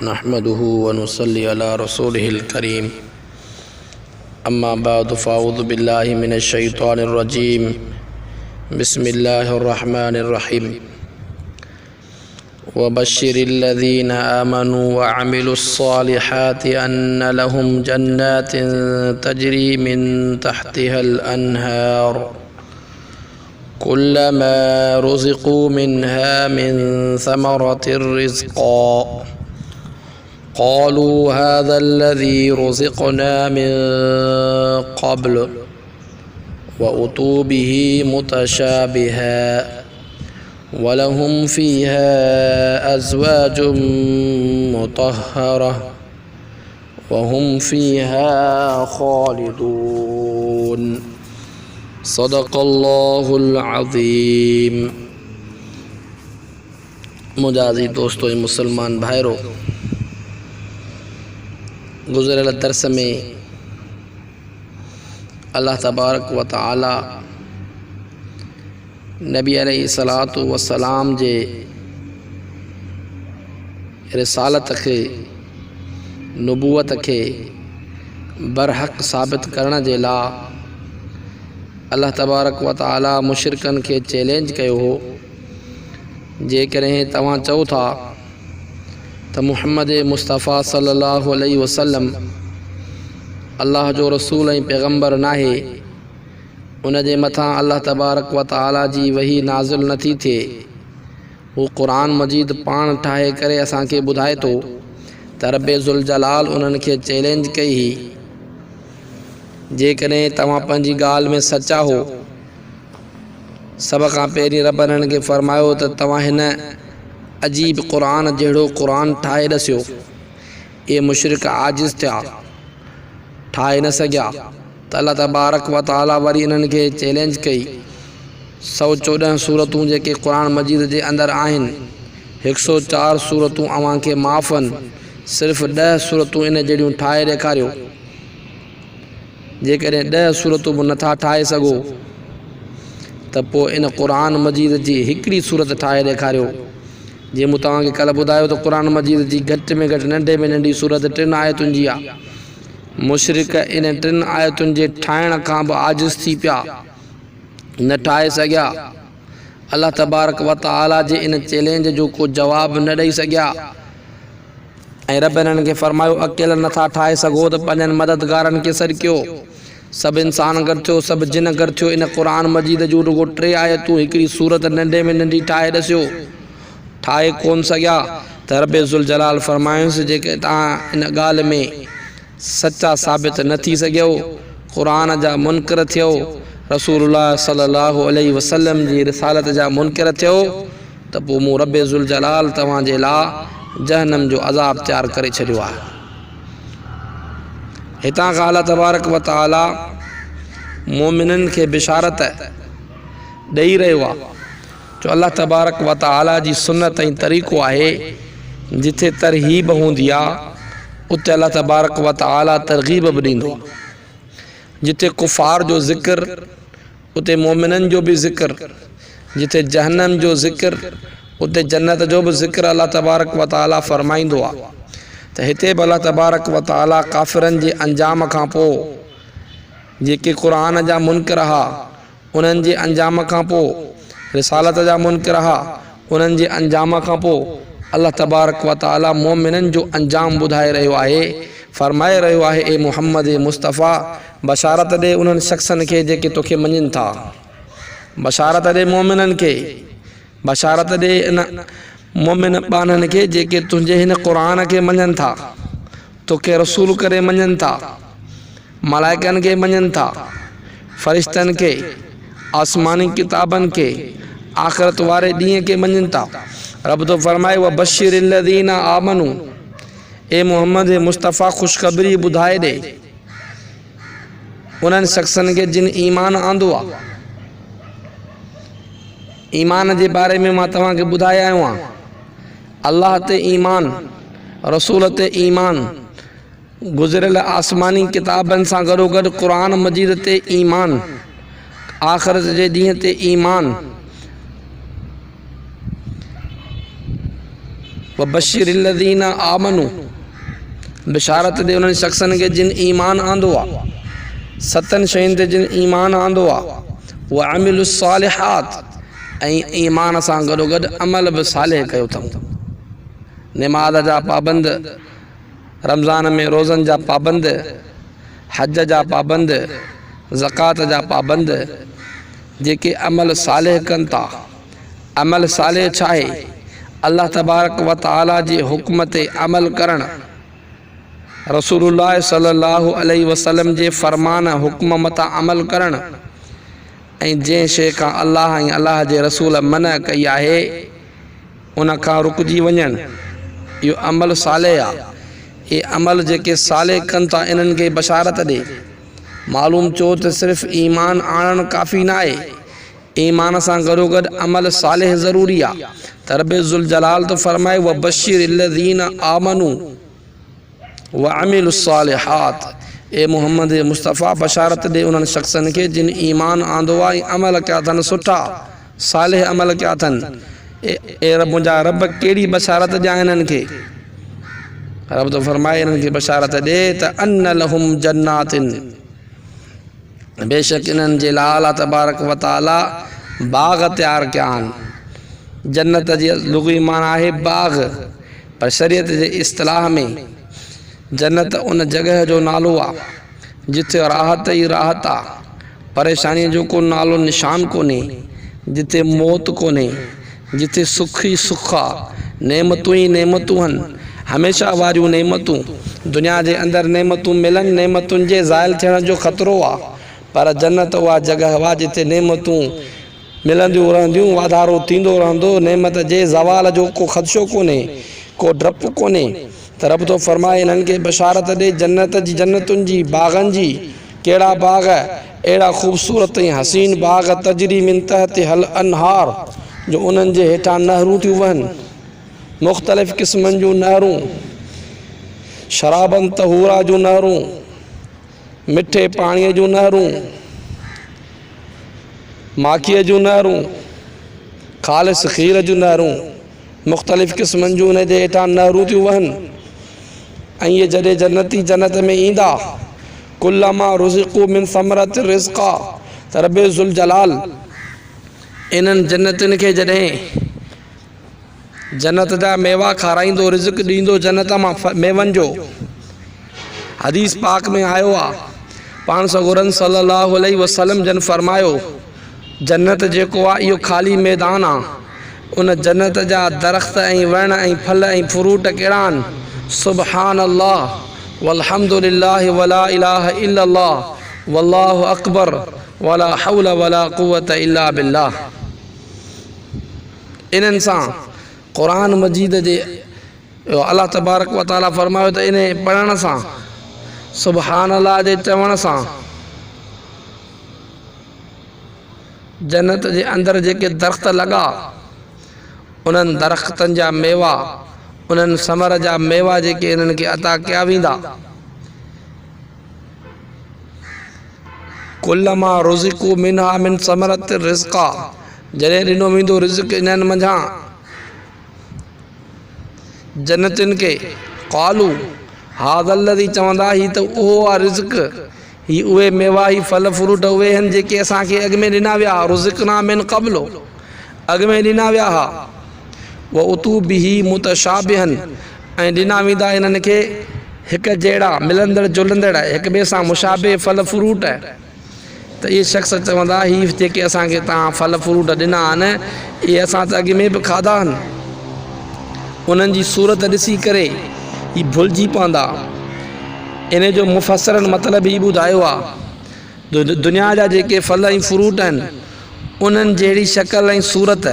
नहमदुहु व नुसल्ली अला रसूलिहिल करीम। अम्मा बाद फ़अऊज़ु बिल्लाहि मिनश शैतानिर रजीम। बिस्मिल्लाहिर रहमानिर रहीम। व बश्शिरिल्लज़ीना आमनू व अमिलुस्सालिहाति अन्न लहुम जन्नातिन तजरी मिन तहतिहल अन्हार कुल्लमा रुज़िक़ू मिन्हा मिन समरतिर रिज़्क़ा क़ालू हाज़ल्लज़ी रुज़िक़ना मिन क़ब्ल व उतू बिही मुतशाबिहा वलहुम फ़ीहा अज़वाजुम मुतहहरा वहुम फ़ीहा ख़ालिदून। सदक़ल्लाहुल अज़ीम। मुजाज़ी दोस्तों मुसलमान भाइरों, गुज़िरियल दर्स में अल्लाह तबारक व तआला नबी अलैहिस्सलातु वस्सलाम जे रिसालत के नबूवत के बरहक़ साबित करण जे लाइ अल्लाह तबारक व तआला मुशरिकन के चैलेंज कयो हो। जेकॾहिं तव्हां चओ था त मुहम्मद मुस्तफ़ा सल्लल्लाहु अलैहि वसल्लम अल्लाह जो रसूल ऐं पैगम्बर नाहे, उन जे मथां अल्लाह तबारक व तआला जी वही नाज़िल नथी थिए, हू क़ुरान मजीद पाण ठाहे करे असांखे ॿुधाए थो त रब्बे ज़ुल जलाल उन्हनि खे चैलेंज कई ही। जेकॾहिं तव्हां पंहिंजी ॻाल्हि में सचा हो, सभ खां पहिरीं रब इन्हनि खे फ़रमायो त तव्हां हिन अजीब क़ुरान जहिड़ो क़ुरान ठाहे ॾसियो। ये मुशरिक आजिज़ थिया, ठाहे न सघिया त अल्लाह तबारक व तआला वरी इन्हनि खे चैलेंज कई। 114 सूरतूं जेके क़ुरान मजीद जे अंदरि आहिनि, 104 सूरतूं अव्हांखे माफ़ आहिनि, सिर्फ़ु 10 सूरतूं इन जहिड़ियूं ठाहे ॾेखारियो। जेकॾहिं 10 सूरतूं बि नथा ठाहे सघो त पोइ इन क़ुरान मजीद जी हिकिड़ी सूरत ठाहे ॾेखारियो। जीअं मूं तव्हांखे कल्ह ॿुधायो त क़ुरान मजीद जी घटि में घटि नंढे में नंढी सूरत 3 आयतुनि जी आहे। मुशरिक इन 3 आयतुनि जे ठाहिण खां बि आजिज़ थी पिया, न ठाहे सघिया। अल्लाह तबारक व तआला जे इन चैलेंज जो को जवाबु न ॾेई सघिया ऐं रब इन्हनि खे फ़रमायो अकेला नथा ठाहे सघो त पंहिंजनि मददगारनि खे सॾु कयो। सभु इंसान गॾु थियो, सभु जिन गॾु थियो, इन क़ुरान मजीद जूं रुगो 3 आयतूं हिकिड़ी सूरत नंढे में नंढी ठाहे ॾसियो। ठाहे कोन सघिया त रब्बे ज़ुल जलाल फ़रमायुसि जेके तव्हां इन ॻाल्हि में सच्चा साबित न थी सघियो, क़ुरान जा मुनकर थियो, रसूलुल्लाह सल्लल्लाहु अलैहि वसल्लम जी रिसालत जा मुनकर थियो, त पोइ मूं रब्बे ज़ुल जलाल तव्हांजे लाइ जहन्नम जो अज़ाब तैयार करे छॾियो आहे। हितां खां अल्लाह तबारक व तआला मोमिननि खे बिशारत ॾेई रहियो आहे। जो अल्लाह तबारक व तआला जी सुन्नत ऐं तरीक़ो आहे, जिथे तरहीब हूंदी आहे उते अल्लाह तबारक व तआला तरग़ीब बि ॾींदो। जिथे कुफ़ार जो ज़िक्र उते मोमिननि जो बि ज़िक्र, जिथे जहन्नम जो ज़िक्र उते जन्नत जो बि ज़िक्र अल्लाह तबारक व तआला फ़रमाईंदो आहे। त हिते बि अल्लाह तबारक व तआला काफ़िरनि जे अंजाम खां पोइ, जेके क़ुरान जा मुनकर हुआ उन्हनि जे अंजाम खां पोइ, रिसालत जा मुनकर हुआ उन्हनि जे अंजाम खां पोइ, अल्लाह तबारक व तआला मोमिननि जो अंजाम ॿुधाए रहियो आहे। फ़रमाए रहियो आहे, ए मुहम्मद मुस्तफ़ा बशारत ॾे उन्हनि शख़्सनि खे जेके तोखे मञनि था। बशारत ॾे मोमिननि खे, बशारत ॾे इन मोमिन ॿाननि खे जेके तुंहिंजे हिन क़ुरान खे मञनि था, तोखे रसूल करे मञनि था, मलाइकनि खे मञनि था, फ़रिश्तनि खे, आसमानी किताबनि खे, आख़िरत वारे ॾींहं खे मञनि था। रब तो फ़रमाए व बश्शिरिल्लज़ीना आमनू, ए मुहम्मद मुस्तफ़ा ख़ुशख़बरी ॿुधाए ॾे उन्हनि शख़्सनि खे जिन ईमान आंदो आहे। ईमान जे बारे में मां तव्हांखे ॿुधाए आयो आहियां। अल्लाह ते ईमान, रसूल ते ईमान, गुज़िरियल आसमानी किताबनि सां गॾोगॾु क़ुरान मजीद ते ईमान, आख़िरत जे ॾींहं ते ईमान, वबशिरिल्लज़ीना आमनू, बिशारत दे उन्हनि शख़्सनि खे जिन ईमान आंदो आहे, सतनि शयुनि ते जिन ईमान आंदो आहे, व अमिलुस्सालिहात, ऐं ईमान सां गॾोगॾु अमल बि सालिह कयो अथऊं। निमाज़ जा पाबंद, रमज़ान में रोज़नि जा पाबंद, हज जा पाबंद, ज़कात जा पाबंद, जेके अमल सालिह कनि था। अमल सालिह छा आहे? अल्लाह तबारक व तआला जे हुक्म ते अमल करणु, रसूलुल्लाह सल्लल्लाहु अलैहि वसल्लम जे फ़रमान हुक्म मथां अमल करणु, ऐं जंहिं शइ खां अल्लाह ऐं अल्लाह जे रसूल मना कई आहे उन खां रुकिजी वञणु, इहो अमल सालिह आहे। ये अमल जेके सालिह कनि था इन्हनि खे बशारत ॾे। मालूम चओ त सिर्फ़ु ईमान आणणु काफ़ी न आहे, ईमान सां गॾोगॾु अमल सालिह ज़रूरी आहे। त रब ज़ुल जलाल तो फरमाए वबशिरिल्लज़ीना आमनू व अमिलुस्सालिहात, ए मोहम्मद मुस्तफ़ा बशारत ॾे उन्हनि शख़्सनि खे जिन ईमान आंदो आहे ऐं अमल कया अथनि सुठा सालिह अमल कया अथनि। ए रब मुंहिंजा रब कहिड़ी बशारत ॾियां हिननि खे? रब तो फरमाए इन्हनि खे बशारत ॾे त अन्न लहुम जन्नातिन, बेशक इन्हनि जे लाइ अल्लाह तबारक व तआला बाग़ तयारु कया आहिनि। जन्नत जी लुग़वी माना आहे बाग़, पर शरीयत जे इस्तिलाह में जन्नत उन जॻह जो नालो आहे जिथे राहत ई राहत आहे, परेशानीअ जो को नालो निशान कोन्हे, जिथे मौत कोन्हे, जिथे सुख ई सुख आहे, नेमतूं ई नेमतूं आहिनि, हमेशह वारियूं नेमतूं। दुनिया जे अंदरि नेमतूं मिलनि, नेमतुनि जे ज़ाइल थियण जो ख़तरो आहे, पर जन्नत उहा जॻह आहे जिथे नेमतूं मिलंदियूं रहंदियूं, वाधारो थींदो रहंदो, नेमत जे ज़वाल जो को ख़दशो कोन्हे, को डपु कोन्हे। त रब तो फरमाए इन्हनि खे बशारत ॾे जन्नत जी, जन्नतुनि जी, बाग़नि जी। कहिड़ा बाग़? अहिड़ा ख़ूबसूरत ऐं हसीन बाग़, तजरी मिन तहतिहल अनहार, जो उन्हनि जे हेठां नहरूं थियूं वहनि, मुख़्तलिफ़ क़िस्मनि जूं नहरूं, शराबन तहूरा जूं नहरूं, मिठे पाणीअ जूं नहरूं, माखीअ जूं नहरूं, ख़ालिस खीर जूं नहरूं, मुख़्तलिफ़ क़िस्मनि जूं उन जे हेठां नहरूं थियूं वहनि। ऐं इहे जॾहिं जन्नती जन्नत में ईंदा, कुल्लमा रुज़िक़ू मिन समरत रिज़्क़ा, त रब ज़ुल जलाल इन्हनि जन्नतियुनि खे जॾहिं जन्नत जा मेवा खाराईंदो, रिज़्क़ ॾींदो जन्नत मां मेवनि जो। हदीस पाक में आयो आहे, पाण सगोरन सल्लल्लाहु अलैहि वसल्लम जन फरमायो, जन्नत जेको आहे इहो ख़ाली मैदान आहे, उन जन्नत जा दरख़्त ऐं वण ऐं फल ऐं फ्रूट कहिड़ा आहिनि? सुबहान अल्लाह वल्हम्दुलिल्लाह वला इलाहा इल्लल्लाह वल्लाहु अकबर वला हौला वला कुव्वत इल्ला बिल्लाह। इन्हनि सां क़ुरान मजीद जे अल्लाह तबारक व तआला फरमायो त इन पढ़ण सां, सुबहान अल्लाह जे चवण सां, जन्नत जे अंदरि जेके दरख़्त लॻा, उन्हनि दरख़्तनि जा मेवा, उन्हनि समर जा मेवा जेके इन्हनि खे अता कया वेंदा, कुल्लमा रुज़िक़ू मिनहा मिन समरत रिज़्क़ा, जॾहिं ॾिनो वेंदो रिज़्क़ इन्हनि मंझां जन्नतियुनि खे, क़ालू हाज़ल्लज़ी, चवंदा ही त उहो आहे रिज़्क़, ही उहे मेवा, ही फल फ्रूट उहे आहिनि जेके असांखे अॻु में ॾिना विया, रुज़िक़ना मिन क़ब्लो, अॻु में ॾिना विया हुआ। व उतू बिही मुतशाबिहन, ऐं ॾिना वेंदा इन्हनि खे हिकु जहिड़ा मिलंदड़ जुलंदड़, हिक ॿिए सां मुशाबे फल फ्रूट। त इहे शख़्स चवंदा ही जेके असांखे तव्हां फल फ्रूट ॾिना आहिनि, इहे असां त अॻु में बि खाधा आहिनि। उन्हनि जी सूरत ॾिसी करे ही भुलिजी पवंदा। इन जो मुफ़सरनि मतिलबु ही ॿुधायो आहे, दुनिया जा जेके फल ऐं फ्रूट आहिनि, उन्हनि जहिड़ी शक्ल ऐं सूरत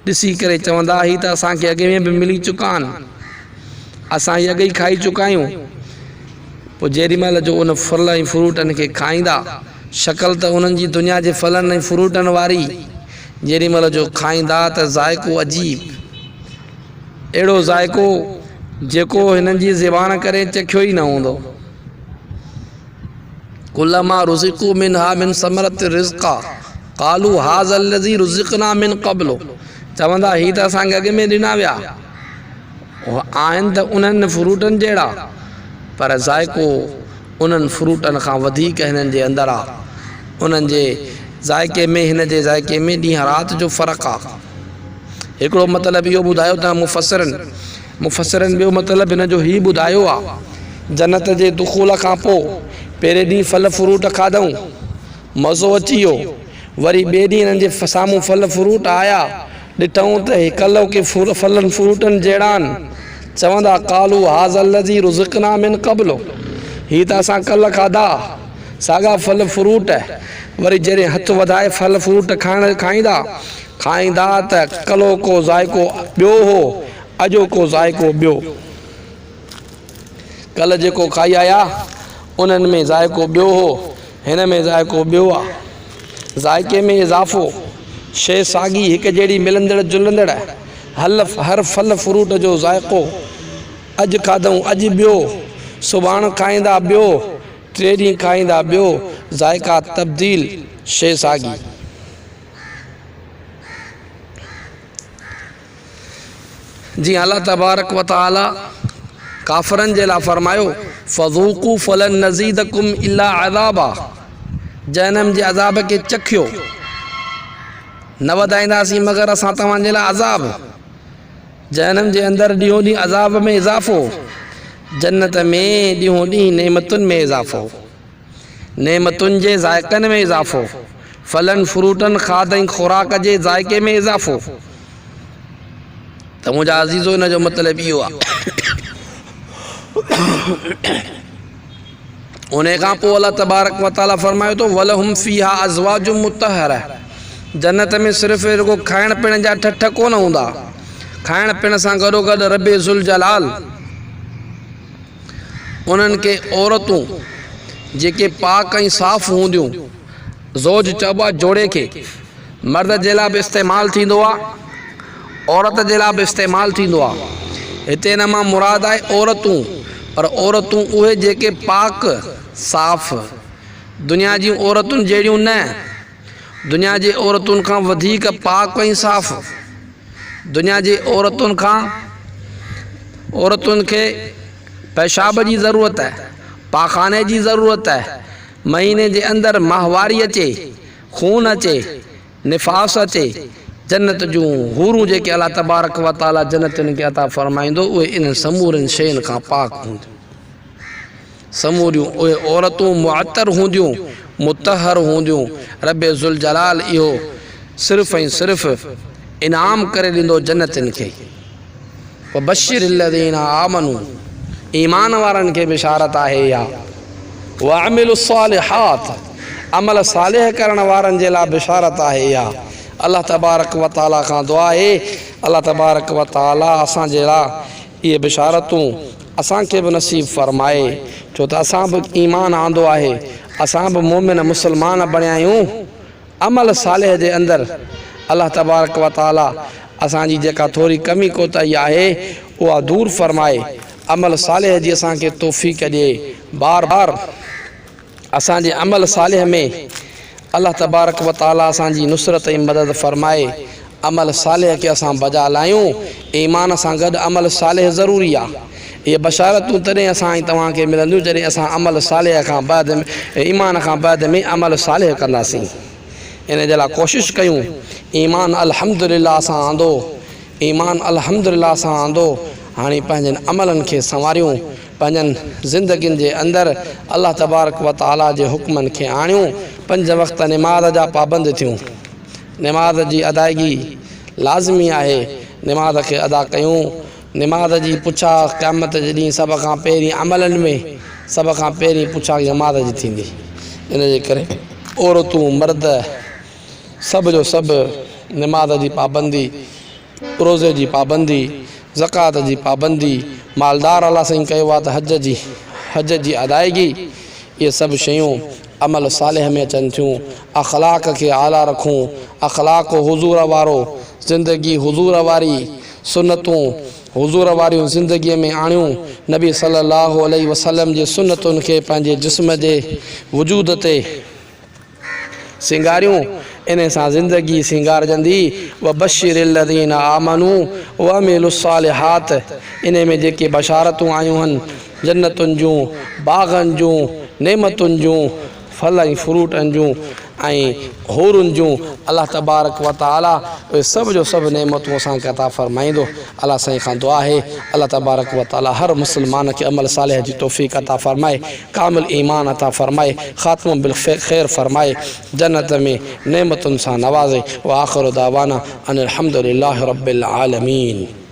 ॾिसी करे चवंदा ही त असांखे अॻु में बि मिली चुका आहिनि, असां इहे अॻु ई खाई चुका आहियूं। पोइ जेॾी महिल जो उन फल ऐं फ्रूटनि खे खाईंदा, शक्ल त उन्हनि जी दुनिया जे फलनि ऐं फ्रूटनि वारी, जेॾी महिल जो खाईंदा त ज़ाइक़ो अजीब, अहिड़ो ज़ाइक़ो जेको हिननि जी ज़बान करे चखियो ई न हूंदो। कुल्लमा रुज़िक़ू मिनहा मिन समरत रिज़्क़ा क़ालू हाज़ल्लज़ी रुज़िक़ना मिन क़ब्लो, चवंदा ही त असांखे अॻु में ॾिना विया, आहिनि त उन्हनि फ्रूटनि जहिड़ा, पर ज़ाइक़ो उन्हनि फ्रूटनि खां वधीक हिननि जे अंदरि आहे। उन्हनि जे ज़ाइक़े में हिन जे ज़ाइक़े में ॾींहं राति जो फ़र्क़ु आहे। हिकिड़ो मतिलबु इहो ॿुधायो त मुफ़सरनि ॿियो मतिलबु हिन जो हीउ ॿुधायो आहे, जन्नत जे दुख़ूल खां पोइ पहिरें ॾींहुं फल फ्रूट खाधऊं, मज़ो अची वियो, वरी ॿिए ॾींहुं हिननि जे साम्हूं फल फ्रूट आया, ॾिठऊं त हिकलो के फलनि फ्रूटनि जहिड़ा आहिनि। चवंदा कालू हाज़ल लज़ी रुज़िक़ना मिन क़ब्लु, हीअ त असां कल्ह खाधा साॻा फल फ्रूट। वरी जॾहिं हथु वधाए फल फ्रूट खाईंदा त कलो को ज़ाइक़ो ॿियो हो, अॼो को ज़ाइक़ो ॿियो। कल्ह जेको खाई आया उन्हनि में ज़ाइक़ो ॿियो हो, हिन में ज़ाइक़ो ॿियो आहे। ज़ाइक़े में इज़ाफ़ो, शइ साॻी हिकु जहिड़ी मिलंदड़ जुलंदड़, हर फल फ्रूट जो ज़ाइक़ो अॼु खाधऊं अॼु ॿियो, सुभाणे खाईंदा ॿियो, टे ॾींहं खाईंदा ॿियो, ज़ाइक़ा तब्दील, शइ साॻी। जीअं अल्लाह तबारक व तआला काफ़िरनि जे लाइ फरमायो फ़ज़ूक़ू फ़लन नज़ीदकुम इल्ला अज़ाबा, जहन्नम जे अज़ाब खे चखियो, न वधाईंदासीं मगर असां तव्हांजे लाइ अज़ाब। जहन्नम जे अंदरि ॾींहों ॾींहुं अज़ाब में इज़ाफ़ो, जन्नत में ॾींहों ॾींहुं नेमतुनि में इज़ाफ़ो, नेमतुनि जे ज़ाइक़नि में इज़ाफ़ो, फलनि फ्रूटनि खाधनि खुराक जे ज़ाइक़े में इज़ाफ़ो। त मुंहिंजा अज़ीज़ो हिन जो मतिलबु इहो आहे। उन खां पोइ अल्लाह तबारक व तआला फरमायो तो वलहुम फ़ीहा अज़वाजुम मुतहरा, जन्नत में सिर्फ़ु रुगो खाइण पीअण जा ठठ कोन हूंदा, खाइण पीअण सां गॾोगॾु रब्बे ज़ुल जलाल उन्हनि खे औरतूं जेके पाक ऐं साफ़ हूंदियूं, ज़ोज चइबो आहे जोड़े खे, मर्द जे लाइ बि इस्तेमालु थींदो आहे, औरत जे लाइ बि इस्तेमालु थींदो आहे। हिते हिन मां मुराद आहे औरतूं, पर औरतूं उहे जेके पाक साफ़, दुनिया जी औरतुनि जहिड़ियूं न, दुनिया जे औरतुनि खां वधीक पाक ऐं साफ़। दुनिया जी औरतुनि खे पेशाब जी ज़रूरत आहे, पाखाने जी ज़रूरत आहे, महीने जे अंदरि माहवारी अचे, खून अचे, निफ़ास अचे। जन्नत जूं हूरूं जेके अल्लाह तबारक व तआला जन्नतुनि खे अता फ़रमाईंदो, उहे इन समूरनि शयुनि खां पाक हूंदियूं। समूरियूं उहे औरतूं मुअत्तर हूंदियूं, मुतहर हूंदियूं। रब्बे ज़ुल जलाल इहो सिर्फ़ु ऐं सिर्फ़ु इनाम करे ॾींदो जन्नतुनि खे। वबश्शिरिल लज़ीना आमनू, ईमान वारनि खे बिशारत आहे या व अमिलुस सालिहात, अमल सालिह करण वारनि जे लाइ बिशारत आहे या। अल्लाह तबारक व तआला खां दुआ आहे, अल्लाह तबारक व तआला असांजे लाइ इहे बिशारतूं असांखे बि नसीब फ़रमाए, छो त असां बि ईमान आंदो आहे, असां बि मोमिन मुस्लमान बणिया आहियूं। अमल सालिह जे अंदरि अल्लाह तबारक व तआला असांजी जेका थोरी कमी कोताही आहे उहा दूर फ़रमाए, अमल सालिह जी असांखे तौफ़ीक़ ॾिए। बार बार असांजे अमल सालिह में अल्लाह तबारक व तआला असांजी नुसरत ऐं मदद फ़रमाए, अमल सालिह खे असां बजा लायूं। ईमान सां गॾु अमल सालिह ज़रूरी आहे। इहे बशारतूं तॾहिं असां ऐं तव्हांखे मिलंदियूं जॾहिं असां अमल सालिह खां बाद में, ईमान खां बाद में अमल सालिह कंदासीं। इन जे लाइ कोशिशि कयूं। ईमान अल्हम्दुलिल्लाह सां आंदो, ईमान अल्हम्दुलिल्लाह सां आंदो। हाणे पंहिंजनि अमलनि खे संवारियूं, पंहिंजनि ज़िंदगियुनि जे अंदरि अल्लाह तबारक व तआला जे हुक्मनि खे आणियूं। 5 वक़्त निमाज़ जा पाबंद थियूं। निमाज़ जी अदायगी लाज़मी आहे, निमाज़ खे अदा कयूं। निमाज़ जी पुछा क़यामत जे ॾींहुं सभ खां पहिरीं अमलनि में सभ खां पहिरीं पुछा निमाज़ जी थींदी। इन जे करे औरतूं मर्द सभ जो सभु निमाज़ जी पाबंदी, रोज़े जी पाबंदी, ज़कात जी पाबंदी, मालदार अल्लाह साईं कयो आहे त हज जी अदायगी, इहे सभु शयूं अमल सालिह में अचनि थियूं। अख़लाक़ खे आला रखूं, अख़लाक़ हुज़ूर वारो, ज़िंदगी हुज़ूर वारी, सुन्नतूं हुज़ूर वारियूं ज़िंदगीअ में आणियूं। नबी सल्लल्लाहु अलैहि वसल्लम जे सुन्नतुनि खे पंहिंजे जिस्म जे वजूद ते सिंगारियूं। इन सां ज़िंदगी सिंगारजंदी। व बशिरिल्लज़ीन आमनू व अमिलुस्सालिहात, इन में जेके बशारतूं आयूं आहिनि जन्नतुनि जूं, बाग़नि जूं, नेमतुनि जूं, फल ऐं फ्रूटनि जूं ऐं होरुनि जूं, अल्लाह तबारक व तआला उहे सभु जो सभु नेमतूं असांखे अता फ़रमाईंदो। अल्लाह साईं खां दुआ आहे अल्लाह तबारक व तआला हर मुस्लमान खे अमल सालिह जी तौफ़ीक़ अता फ़रमाए, कामिल ईमान अता फ़रमाए, ख़ात्मो बिल ख़ैर फ़रमाए, जन्नत में नेमतुनि सां नवाज़े। व आख़िरु दावाना अनिल हम्दुलिल्लाहि रब्बिल आलमीन।